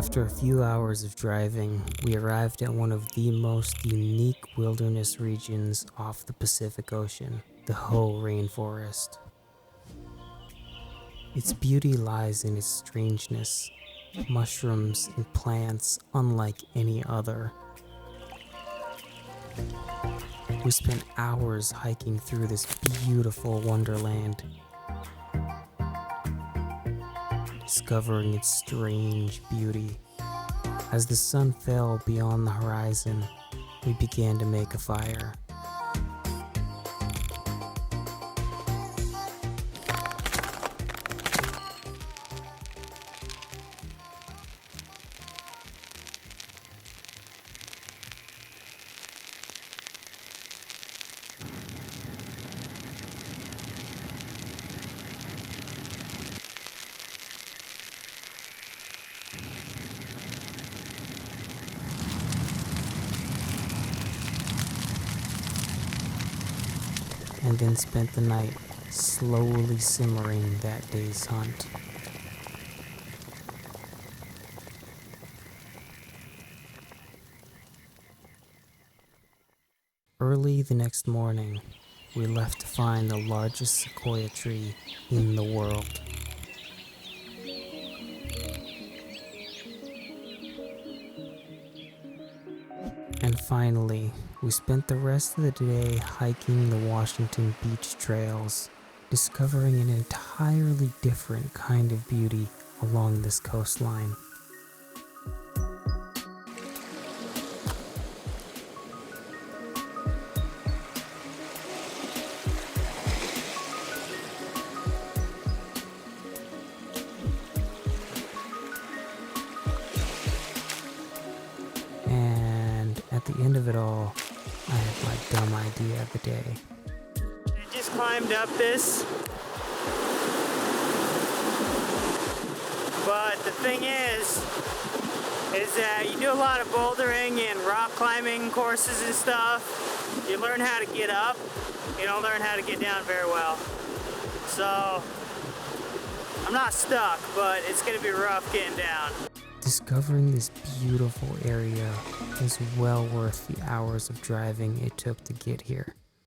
After a few hours of driving, we arrived at one of the most unique wilderness regions off the Pacific Ocean, the Hoh Rainforest. Its beauty lies in its strangeness, mushrooms and plants unlike any other. We spent hours hiking through this beautiful wonderland, discovering its strange beauty. As the sun fell beyond the horizon, we began to make a fire. And then spent the night slowly simmering that day's hunt. Early the next morning, we left to find the largest sequoia tree in the world. And finally, we spent the rest of the day hiking the Washington Beach trails, discovering an entirely different kind of beauty along this coastline. And at the end of it all, I had my dumb idea of the day. I just climbed up this, but the thing is that you do a lot of bouldering and rock climbing courses and stuff. You learn how to get up, you don't learn how to get down very well. So I'm not stuck, but it's gonna be rough getting down. Discovering this beautiful area was well worth the hours of driving it took to get here.